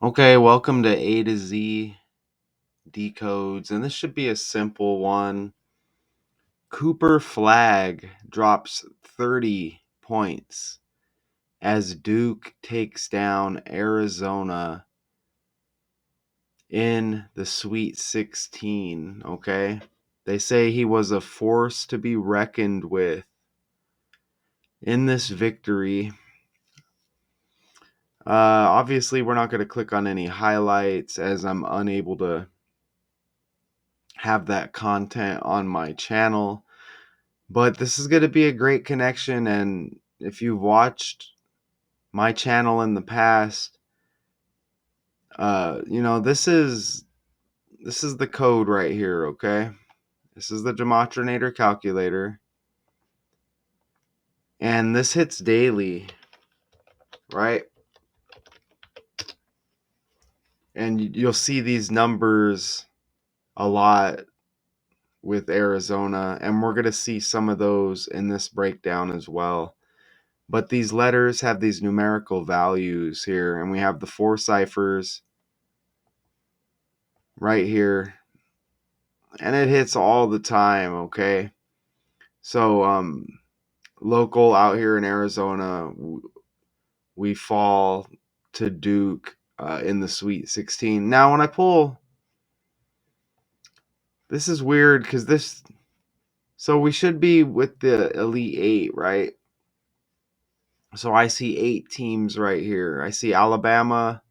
Okay, welcome to A to Z Decodes, and this should be a simple one. Cooper Flagg drops 30 points as Duke takes down Arizona in the Sweet 16, okay? They say he was a force to be reckoned with in this victory. Obviously, we're not going to click on any highlights as I'm unable to have that content on my channel. But this is going to be a great connection. And if you've watched my channel in the past, this is the code right here, okay? This is the Demotrinator calculator. And this hits daily, right? And you'll see these numbers a lot with Arizona, and we're going to see some of those in this breakdown as well. But these letters have these numerical values here, and we have the four ciphers right here, and it hits all the time, okay? So local out here in Arizona, we fall to Duke in the Sweet 16. Now when I pull, this is weird because so we should be with the Elite Eight, right? So I see 8 teams right here. I see Alabama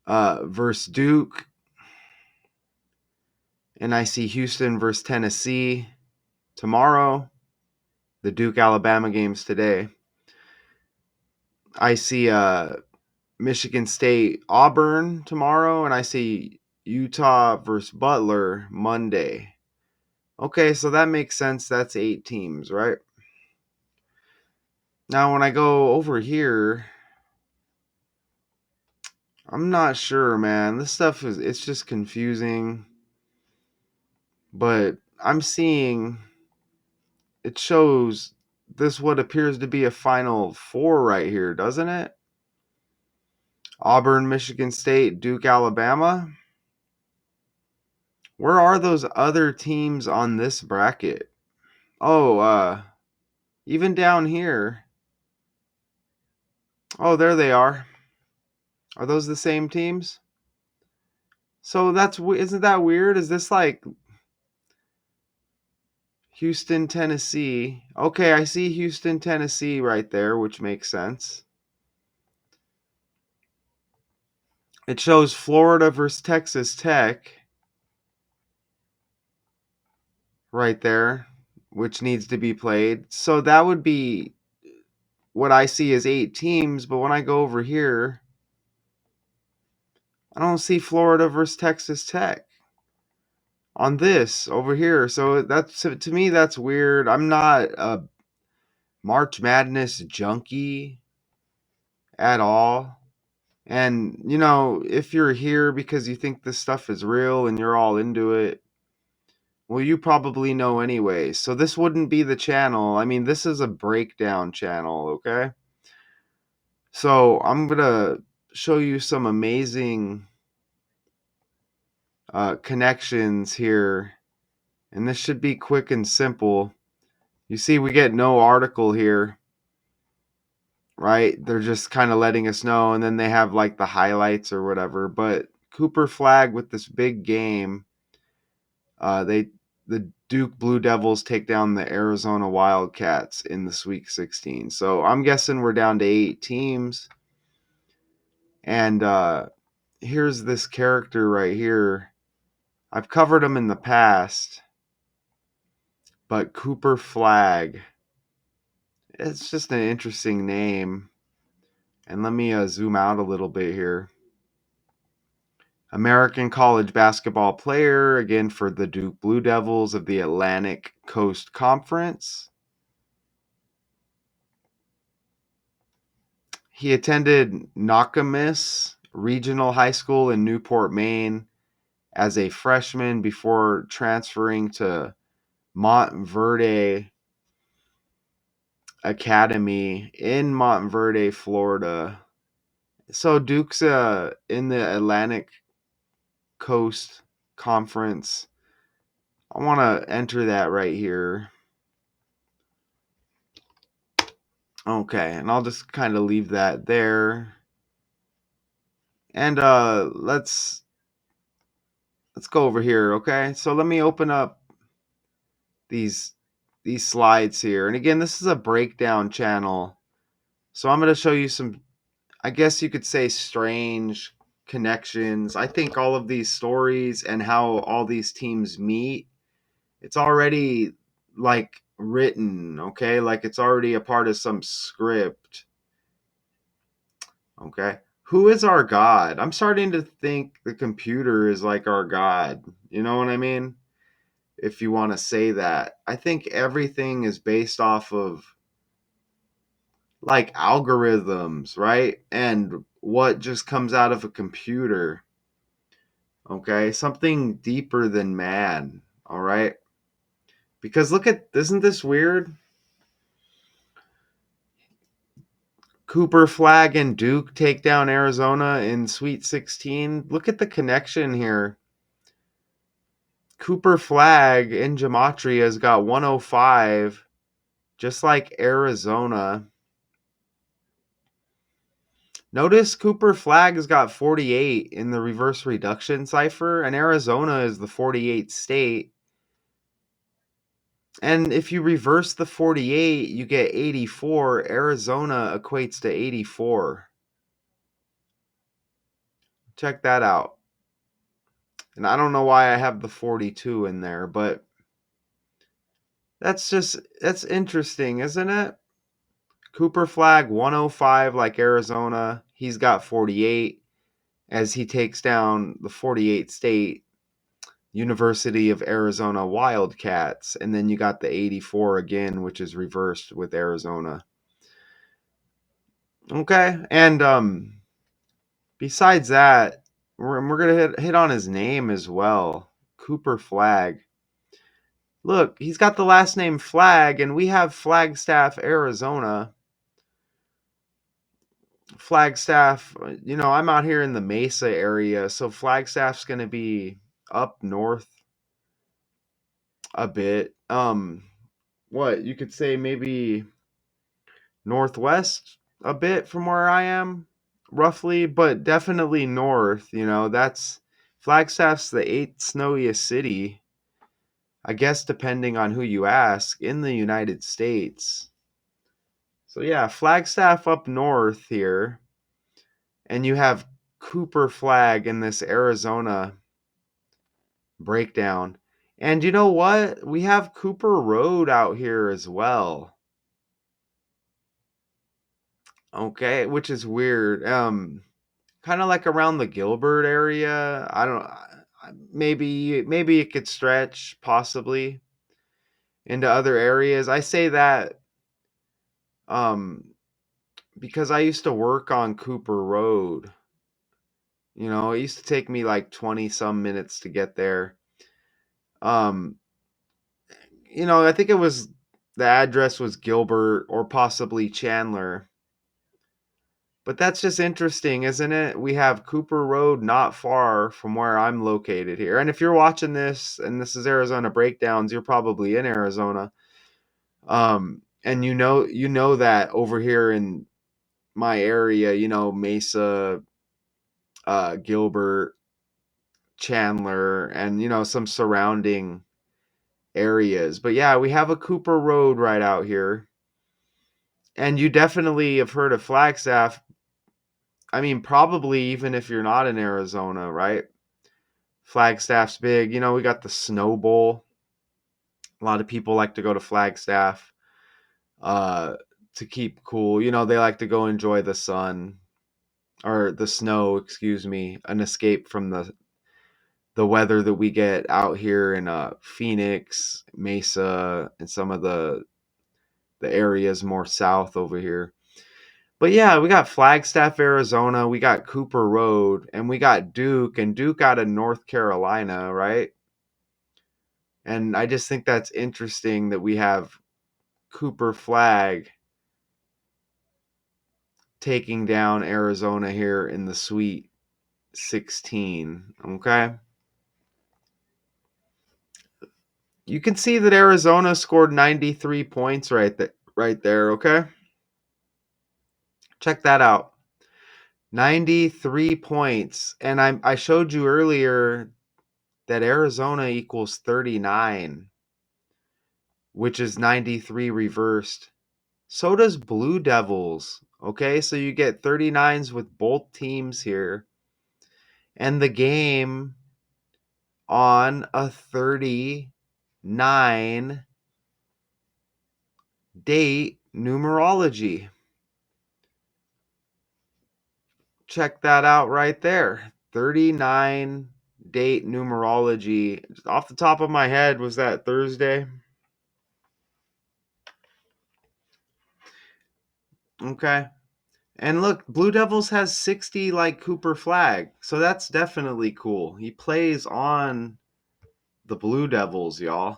versus Duke, and I see Houston versus Tennessee tomorrow. The Duke Alabama game's today. I see Michigan State Auburn tomorrow, and I see Utah versus Butler Monday. Okay, so that makes sense. That's 8 teams, right? Now, when I go over here, I'm not sure, man. This stuff it's just confusing. But I'm seeing it shows this what appears to be a Final Four right here, doesn't it? Auburn, Michigan State, Duke, Alabama. Where are those other teams on this bracket? Oh, even down here. Oh, there they are. Are those the same teams? So isn't that weird? Is this like Houston, Tennessee? Okay, I see Houston, Tennessee right there, which makes sense. It shows Florida versus Texas Tech right there, which needs to be played. So that would be what I see as 8 teams, but when I go over here, I don't see Florida versus Texas Tech on this over here. So that's to me that's weird. I'm not a March Madness junkie at all. And if you're here because you think this stuff is real and you're all into it, well, you probably know anyway. So this wouldn't be the channel. I mean, this is a breakdown channel, okay? So I'm going to show you some amazing connections here. And this should be quick and simple. You see, we get no article here, right? They're just kind of letting us know. And then they have like the highlights or whatever. But Cooper Flagg with this big game. The Duke Blue Devils take down the Arizona Wildcats in the Sweet 16. So I'm guessing we're down to 8 teams. And here's this character right here. I've covered him in the past, but Cooper Flagg. It's just an interesting name. And let me zoom out a little bit here. American college basketball player, again for the Duke Blue Devils of the Atlantic Coast Conference. He attended Nakamis Regional High School in Newport, Maine as a freshman before transferring to Montverde Academy in Montverde, Florida So Duke's in the Atlantic Coast Conference. I want to enter that right here. Okay, and I'll just kind of leave that there. And let's go over here, okay? So let me open up these these slides here. And again, this is a breakdown channel. So I'm going to show you some, I guess you could say, strange connections. I think all of these stories and how all these teams meet, it's already like written, okay? Like it's already a part of some script, okay? Who is our God? I'm starting to think the computer is like our God. You know what I mean? If you want to say that. I think everything is based off of like algorithms, right? And what just comes out of a computer, okay? Something deeper than man, all right? Because look at, isn't this weird? Cooper, Flagg, and Duke take down Arizona in Sweet 16. Look at the connection here. Cooper Flagg in Gematria has got 105, just like Arizona. Notice Cooper Flagg has got 48 in the reverse reduction cipher, and Arizona is the 48 state. And if you reverse the 48, you get 84. Arizona equates to 84. Check that out. And I don't know why I have the 42 in there, but that's interesting, isn't it? Cooper Flagg 105 like Arizona. He's got 48 as he takes down the 48 state University of Arizona Wildcats. And then you got the 84 again, which is reversed with Arizona. Okay. And besides that, we're going to hit on his name as well. Cooper Flagg. Look, he's got the last name Flagg, and we have Flagstaff, Arizona. Flagstaff, I'm out here in the Mesa area, so Flagstaff's going to be up north a bit. What you could say maybe northwest a bit from where I am, roughly, but definitely north. That's Flagstaff's the eighth snowiest city, I guess, depending on who you ask, in the United States. So yeah, Flagstaff up north here, and you have Cooper Flagg in this Arizona breakdown. And you know what? We have Cooper Road out here as well. Okay, which is weird. Kind of like around the Gilbert area. I don't maybe it could stretch possibly into other areas. I say that um because I used to work on Cooper Road. It used to take me like 20 some minutes to get there. Um I think it was the address was Gilbert or possibly Chandler. But that's just interesting, isn't it? We have Cooper Road not far from where I'm located here. And if you're watching this and this is Arizona Breakdowns, you're probably in Arizona. And you know that over here in my area, Mesa, Gilbert, Chandler, and some surrounding areas. But yeah, we have a Cooper Road right out here. And you definitely have heard of Flagstaff. I mean, probably even if you're not in Arizona, right? Flagstaff's big. We got the Snow Bowl. A lot of people like to go to Flagstaff uh, to keep cool. They like to go enjoy the sun or the snow, excuse me, an escape from the weather that we get out here in Phoenix, Mesa, and some of the areas more south over here. But yeah, we got Flagstaff, Arizona, we got Cooper Road, and we got Duke, and Duke out of North Carolina, right? And I just think that's interesting that we have Cooper Flagg taking down Arizona here in the Sweet 16. Okay. You can see that Arizona scored 93 points right there, okay? Check that out. 93 points. And I showed you earlier that Arizona equals 39, which is 93 reversed. So does Blue Devils. Okay, so you get 39s with both teams here. And the game on a 39 date numerology. Check that out right there. 39 date numerology. Just off the top of my head, was that Thursday? Okay. And look, Blue Devils has 60 like Cooper Flagg. So that's definitely cool. He plays on the Blue Devils, y'all.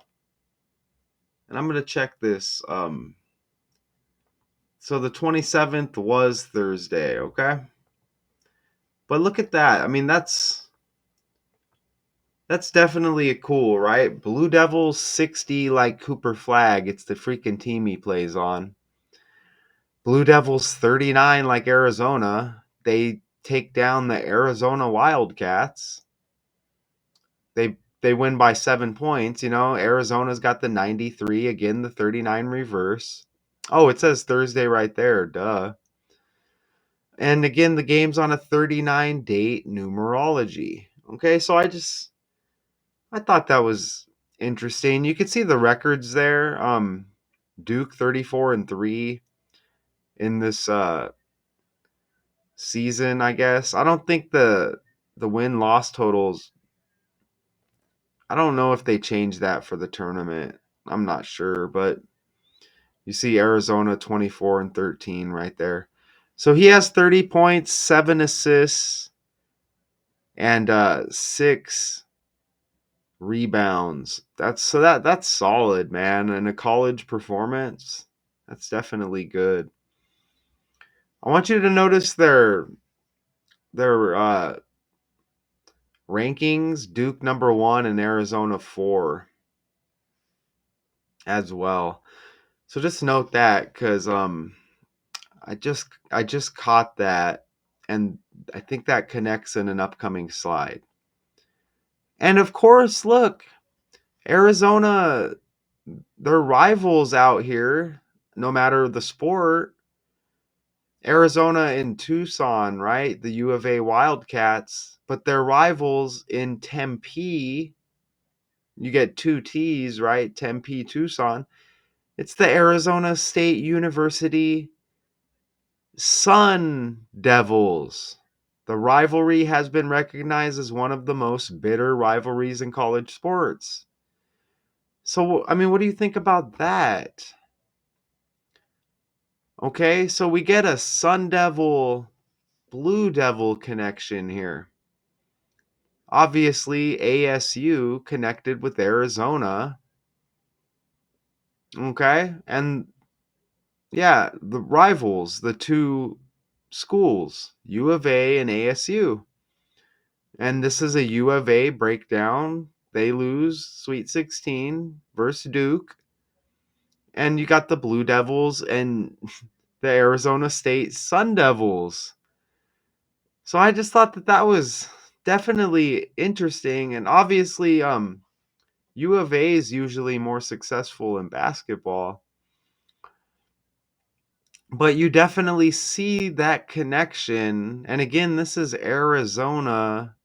And I'm going to check this. So the 27th was Thursday, okay? But look at that. I mean, that's definitely a cool, right? Blue Devils 60 like Cooper Flagg. It's the freaking team he plays on. Blue Devils 39 like Arizona. They take down the Arizona Wildcats. They win by 7 points, you know. Arizona's got the 93, again the 39 reverse. Oh, it says Thursday right there. Duh. And again, the game's on a 39 date numerology. Okay, so I thought that was interesting. You could see the records there. Duke 34-3 in this season, I guess. I don't think the win-loss totals, I don't know if they changed that for the tournament. I'm not sure, but you see Arizona 24-13 right there. So he has 30 points, 7 assists, and 6 rebounds. That's solid, man. And a college performance, that's definitely good. I want you to notice their rankings. Duke number 1 and Arizona 4 as well. So just note that, because I just caught that, and I think that connects in an upcoming slide. And of course, look, Arizona, they're rivals out here, no matter the sport. Arizona and Tucson, right? The U of A Wildcats, but they're rivals in Tempe. You get 2 T's, right? Tempe, Tucson. It's the Arizona State University Sun Devils. The rivalry has been recognized as one of the most bitter rivalries in college sports. So, I mean, what do you think about that? Okay, so we get a Sun Devil, Blue Devil connection here. Obviously, ASU connected with Arizona. Okay, and yeah, the rivals, the two schools, U of A and ASU. And this is a U of A breakdown. They lose Sweet 16 versus Duke. And you got the Blue Devils and the Arizona State Sun Devils. So I just thought that was definitely interesting. And obviously, U of A is usually more successful in basketball. But you definitely see that connection. And again, this is Arizona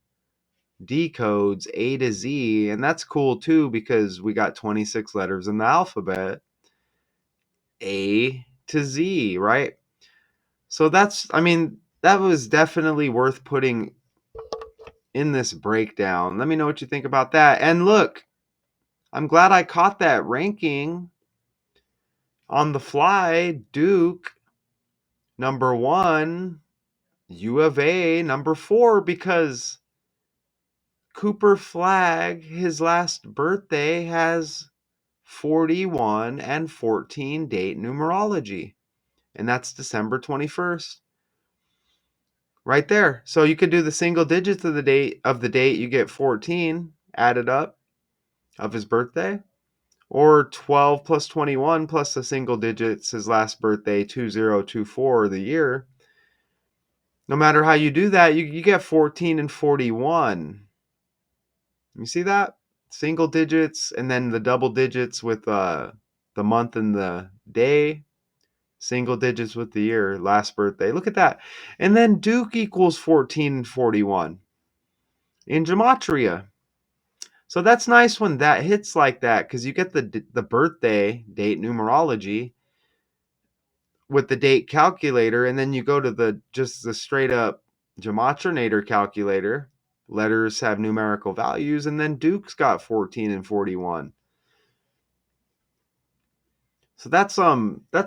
decodes A to Z. And that's cool too, because we got 26 letters in the alphabet. A to Z, right? So I mean, that was definitely worth putting in this breakdown. Let me know what you think about that. And look, I'm glad I caught that ranking on the fly. Duke, number 1, U of A, number 4, because Cooper Flagg, his last birthday, has 41 and 14 date numerology. And that's December 21st. right there. So you could do the single digits of the date, you get 14 added up of his birthday, or 12 plus 21 plus the single digits his last birthday, 2024, the year. No matter how you do that, you get 14 and 41. You see that? Single digits and then the double digits with the month and the day, single digits with the year, last birthday. Look at that. And then Duke equals 14 and 41 in gematria. So that's nice when that hits like that, because you get the birthday date numerology with the date calculator, and then you go to the straight up gematrinator calculator. Letters have numerical values, and then Duke's got 14 and 41. So that's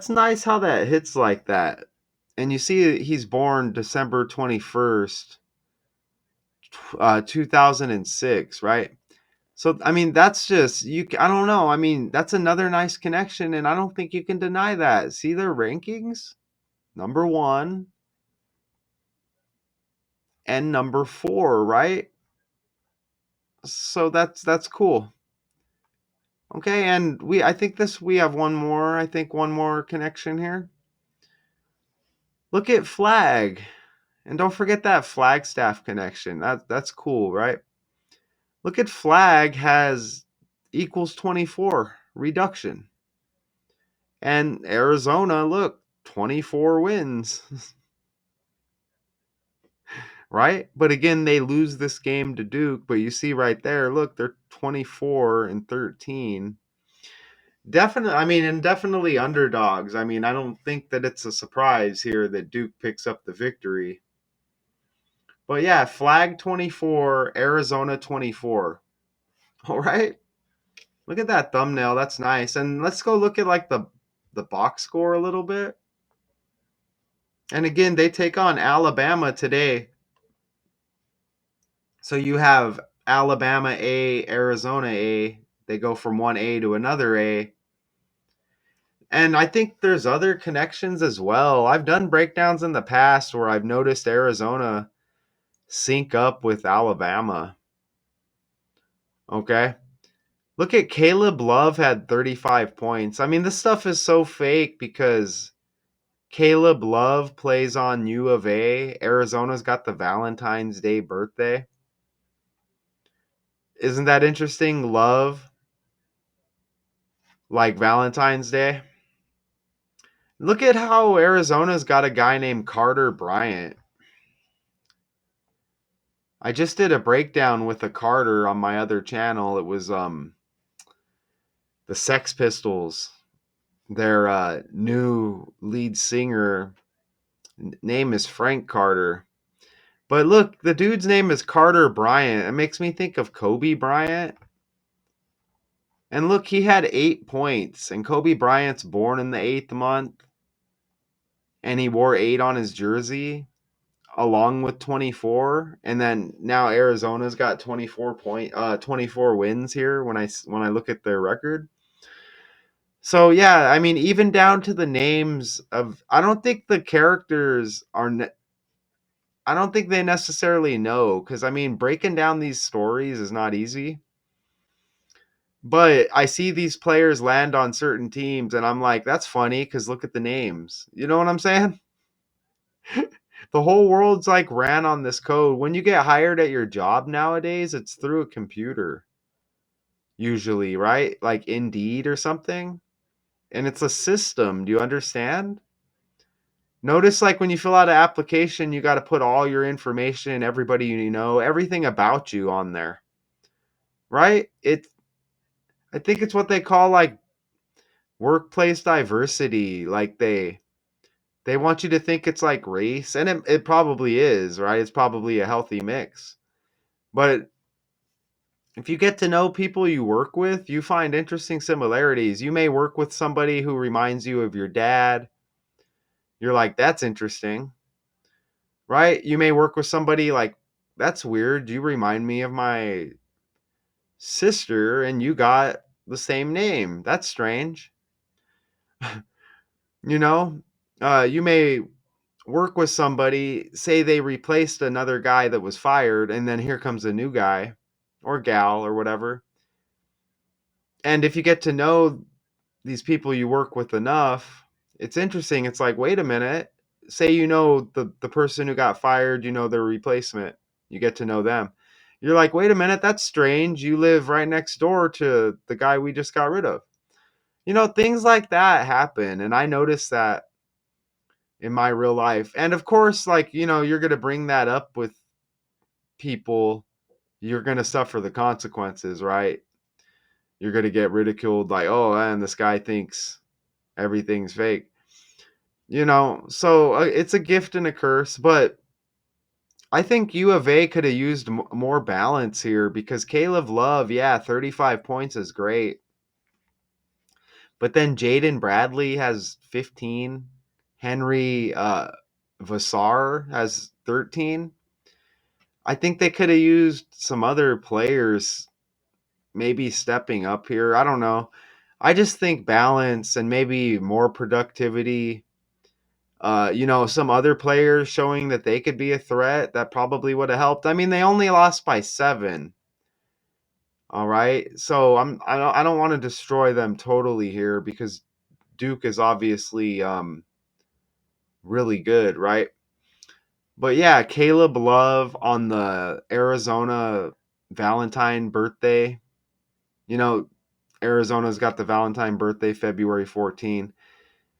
nice how that hits like that. And you see he's born December 21st, 2006, right? So I mean that's just I don't know. I mean, that's another nice connection, and I don't think you can deny that. See their rankings? Number 1 and number 4, right? So that's cool. Okay, and we have one more, I think one more connection here. Look at Flagg. And don't forget that Flagstaff connection. That's cool, right? Look at Flagg has equals 24 reduction. And Arizona, look, 24 wins. Right? But again, they lose this game to Duke, but you see right there, look, they're 24 and 13. Definitely, I mean, and definitely underdogs. I mean, I don't think that it's a surprise here that Duke picks up the victory. But yeah, Flagg 24, Arizona 24. All right. Look at that thumbnail. That's nice. And let's go look at like the box score a little bit. And again, they take on Alabama today. So you have Alabama A, Arizona A. They go from one A to another A. And I think there's other connections as well. I've done breakdowns in the past where I've noticed Arizona sync up with Alabama. Okay. Look at Caleb Love had 35 points. I mean, this stuff is so fake because Caleb Love plays on U of A. Arizona's got the Valentine's Day birthday. Isn't that interesting? Love, like Valentine's Day. Look at how Arizona's got a guy named Carter Bryant. I just did a breakdown with a Carter on my other channel. It was the Sex Pistols. Their new lead singer name is Frank Carter. But look, the dude's name is Carter Bryant. It makes me think of Kobe Bryant. And look, he had 8 points. And Kobe Bryant's born in the 8th month. And he wore 8 on his jersey along with 24. And then now Arizona's got 24 wins here when I look at their record. So yeah, I mean, even down to the names of, I don't think the characters are I don't think they necessarily know, because I mean, breaking down these stories is not easy. But I see these players land on certain teams, and I'm like, that's funny because look at the names. You know what I'm saying? The whole world's like ran on this code. When you get hired at your job nowadays, it's through a computer, usually, right? Like Indeed or something. And it's a system. Do you understand? Notice like when you fill out an application, you got to put all your information, everybody you know, everything about you on there, right? I think it's what they call like workplace diversity. Like they want you to think it's like race, and it probably is, right? It's probably a healthy mix. But if you get to know people you work with, you find interesting similarities. You may work with somebody who reminds you of your dad. You're like, that's interesting, right? You may work with somebody like, that's weird. You remind me of my sister, and you got the same name. That's strange. You know, you may work with somebody, say they replaced another guy that was fired, and then here comes a new guy or gal or whatever. And if you get to know these people you work with enough, it's interesting. It's like, wait a minute. Say you know the person who got fired, you know their replacement. You get to know them. You're like, wait a minute, that's strange. You live right next door to the guy we just got rid of. Things like that happen. And I noticed that in my real life. And of course, like, you're going to bring that up with people, you're going to suffer the consequences, right? You're going to get ridiculed like, oh, man, this guy thinks everything's fake. So it's a gift and a curse, but I think U of A could have used more balance here because Caleb Love, yeah, 35 points is great. But then Jaden Bradley has 15. Henry Vassar has 13. I think they could have used some other players maybe stepping up here. I don't know. I just think balance and maybe more productivity. Some other players showing that they could be a threat, that probably would have helped. I mean, they only lost by 7. All right. So I don't want to destroy them totally here because Duke is obviously really good, right? But yeah, Caleb Love on the Arizona Valentine birthday. You know, Arizona's got the Valentine birthday February 14.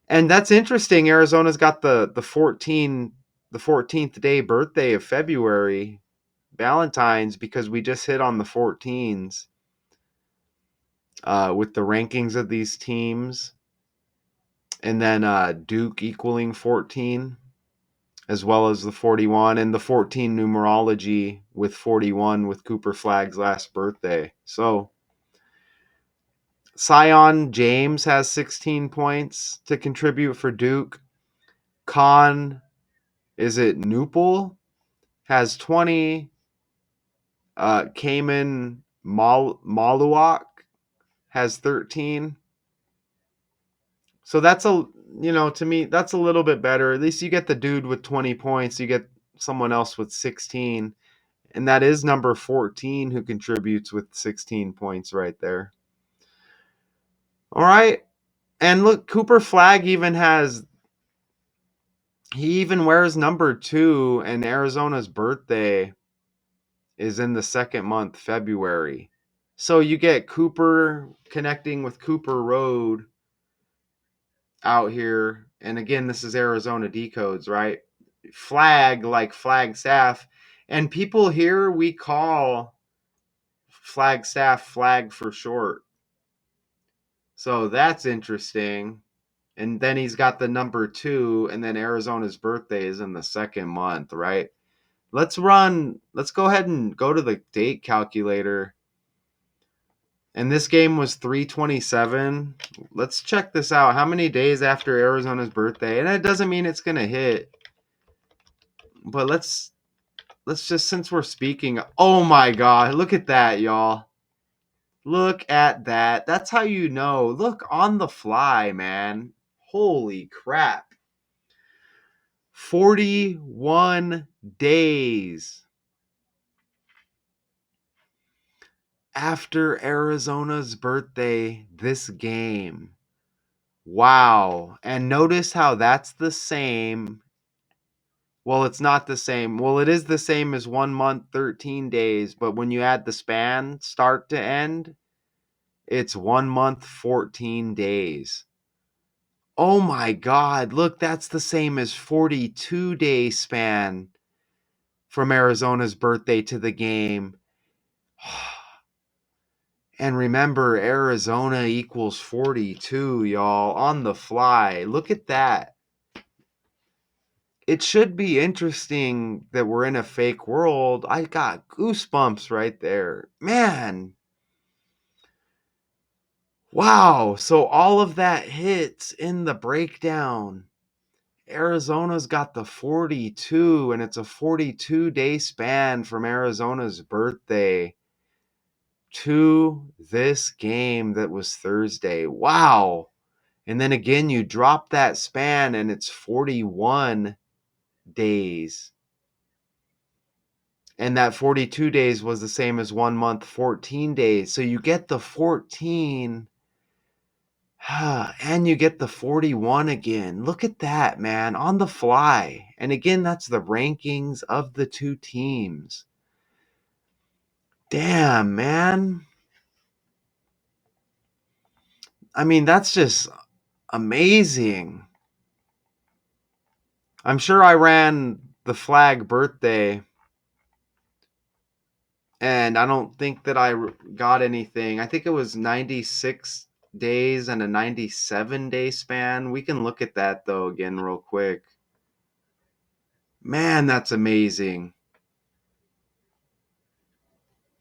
And that's interesting. Arizona's got the 14th day birthday of February, Valentine's, because we just hit on the 14s with the rankings of these teams. And then Duke equaling 14, as well as the 41, and the 14 numerology with 41 with Cooper Flagg's last birthday. So Sion James has 16 points to contribute for Duke. Con, is it Newpol? Has 20. Cayman Maluak has 13. So that's to me, that's a little bit better. At least you get the dude with 20 points. You get someone else with 16. And that is number 14 who contributes with 16 points right there. All right. And look, Cooper Flagg he even wears number 2, and Arizona's birthday is in the second month, February. So you get Cooper connecting with Cooper Road out here. And again, this is Arizona decodes, right? Flagg, like Flagstaff. And people here, we call Flagstaff Flagg for short. So that's interesting. And then he's got the number 2, and then Arizona's birthday is in the second month, right? Let's go ahead and go to the date calculator. And this game was 3/27. Let's check this out. How many days after Arizona's birthday? And it doesn't mean it's going to hit. But let's just, since we're speaking, oh my god, look at that, y'all. Look at that. That's how you know. Look, on the fly, man. Holy crap. 41 days after Arizona's birthday, this game. Wow. And notice how that's the same. Well, it's not the same. Well, it is the same as 1 month, 13 days. But when you add the span, start to end, it's 1 month, 14 days. Oh my God. Look, that's the same as 42-day span from Arizona's birthday to the game. And remember, Arizona equals 42, y'all, on the fly. Look at that. It should be interesting that we're in a fake world. I got goosebumps right there. Man. Wow. So all of that hits in the breakdown. Arizona's got the 42, and it's a 42-day span from Arizona's birthday to this game that was Thursday. Wow. And then again, you drop that span and it's 41 days. And that 42 days was the same as 1 month, 14 days. So you get the 14 and you get the 41 again. Look at that, man, on the fly. And again, that's the rankings of the two teams. Damn, man. I mean, that's just amazing. I'm sure I ran the Flagg birthday, and I don't think that I got anything. I think it was 96 days and a 97-day span. We can look at that, though, again, real quick. Man, that's amazing.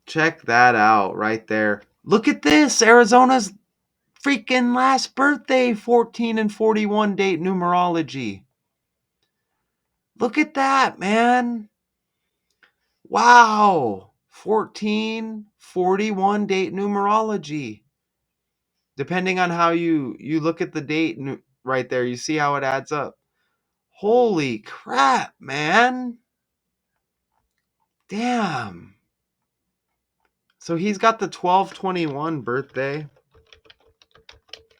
Check that out right there. Look at this. Arizona's freaking last birthday, 14 and 41 date numerology. Look at that, man. Wow. 14, 41 date numerology. Depending on how you look at the date right there, you see how it adds up. Holy crap, man. Damn. So he's got the 12/21 birthday.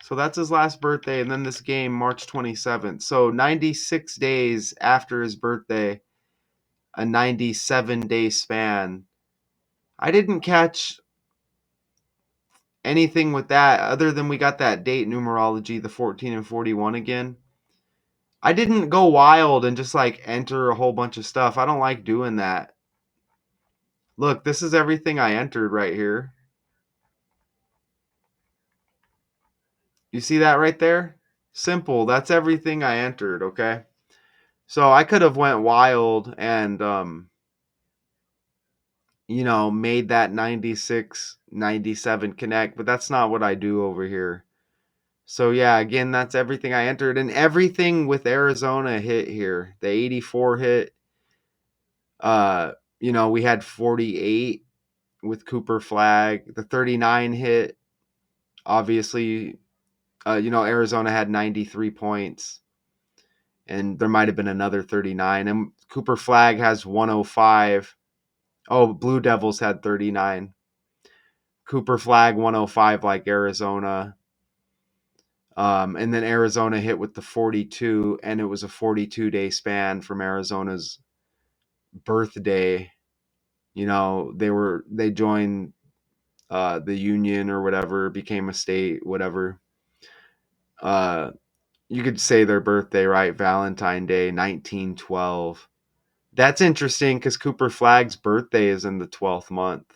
So that's his last birthday, and then this game, March 27th. So 96 days after his birthday, a 97-day span. I didn't catch anything with that other than we got that date numerology, the 14 and 41 again. I didn't go wild and just like enter a whole bunch of stuff. I don't like doing that. Look, this is everything I entered right here. You see that right there? Simple. That's everything I entered, okay? So I could have went wild and made that 96, 97 connect, but that's not what I do over here. So yeah, again, that's everything I entered, and everything with Arizona hit here. The 84 hit. We had 48 with Cooper Flagg. The 39 hit. Obviously, Arizona had 93 points, and there might have been another 39. And Cooper Flagg has 105. Oh, Blue Devils had 39. Cooper Flagg 105 like Arizona. And then Arizona hit with the 42, and it was a 42-day span from Arizona's birthday. They joined the union or whatever, became a state, whatever. You could say their birthday, right? Valentine Day, 1912. That's interesting because Cooper Flagg's birthday is in the 12th month.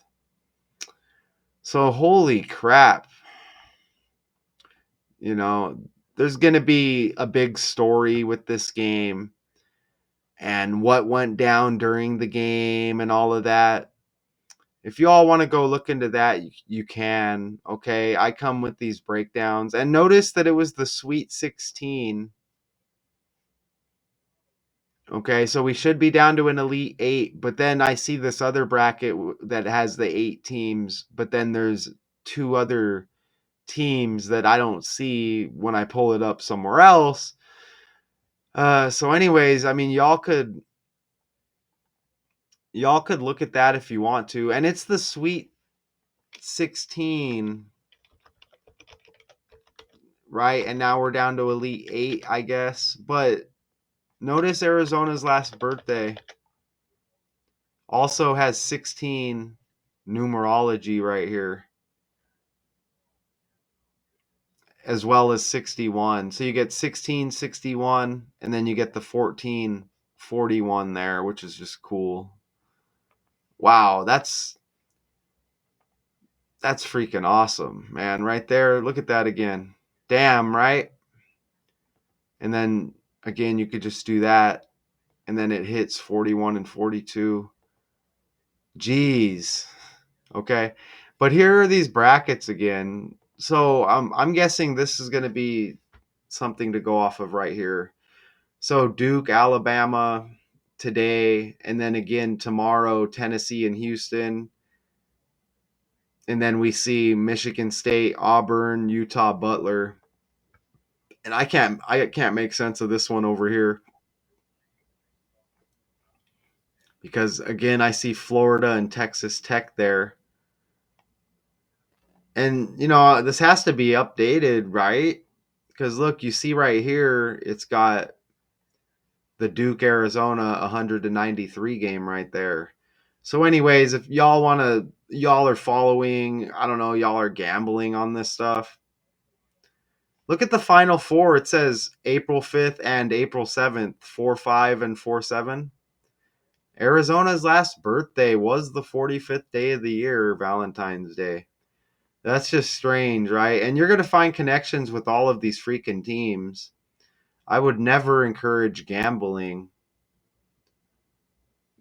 So holy crap. There's going to be a big story with this game and what went down during the game and all of that. If you all want to go look into that, you can. Okay, I come with these breakdowns. And notice that it was the Sweet 16. Okay, so we should be down to an Elite 8, but then I see this other bracket that has the 8 teams, but then there's 2 other teams that I don't see when I pull it up somewhere else. So anyways, I mean, y'all could look at that if you want to, and it's the Sweet 16, right? And now we're down to Elite 8, I guess. But notice Arizona's last birthday also has 16 numerology right here, as well as 61. So you get 16, 61, and then you get the 14, 41 there, which is just cool. Wow, that's freaking awesome, man. Right there. Look at that again. Damn, right? And then again, you could just do that, and then it hits 41 and 42. Jeez. Okay. But here are these brackets again. So I'm guessing this is going to be something to go off of right here. So Duke, Alabama today, and then again tomorrow, Tennessee and Houston. And then we see Michigan State, Auburn, Utah, Butler. And I can't make sense of this one over here. because again, I see Florida and Texas Tech there. And this has to be updated, right? Because look, you see right here, it's got the Duke Arizona 193 game right there. So anyways, if y'all are following, I don't know, y'all are gambling on this stuff. Look at the final four. It says April 5th and April 7th, 4-5 and 4-7. Arizona's last birthday was the 45th day of the year, Valentine's Day. That's just strange, right? And you're going to find connections with all of these freaking teams. I would never encourage gambling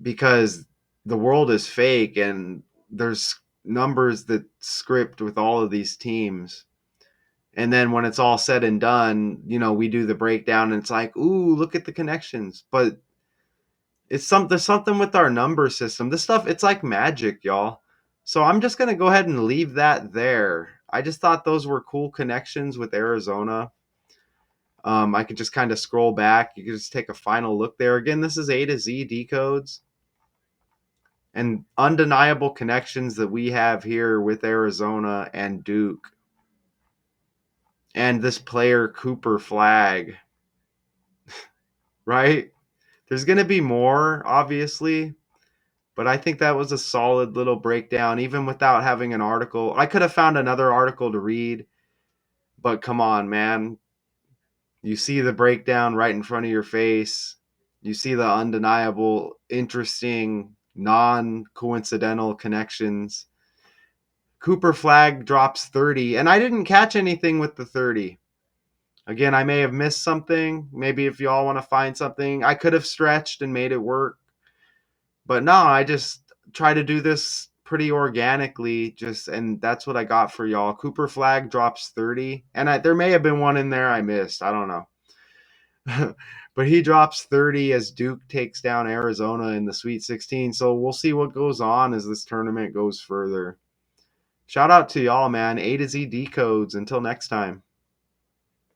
because the world is fake and there's numbers that script with all of these teams. And then when it's all said and done, we do the breakdown and it's like, ooh, look at the connections. But there's something with our number system. This stuff, it's like magic, y'all. So I'm just gonna go ahead and leave that there. I just thought those were cool connections with Arizona. I could just kind of scroll back. You could just take a final look there. Again, this is A to Z decodes and undeniable connections that we have here with Arizona and Duke. And this player, Cooper Flagg, right? There's going to be more, obviously, but I think that was a solid little breakdown, even without having an article. I could have found another article to read, but come on, man. You see the breakdown right in front of your face. You see the undeniable, interesting, non coincidental connections. Cooper Flagg drops 30, and I didn't catch anything with the 30. Again, I may have missed something. Maybe if y'all want to find something, I could have stretched and made it work. But no, I just try to do this pretty organically, and that's what I got for y'all. Cooper Flagg drops 30, and there may have been one in there I missed. I don't know. But he drops 30 as Duke takes down Arizona in the Sweet 16. So we'll see what goes on as this tournament goes further. Shout out to y'all, man. A to Z decodes. Until next time.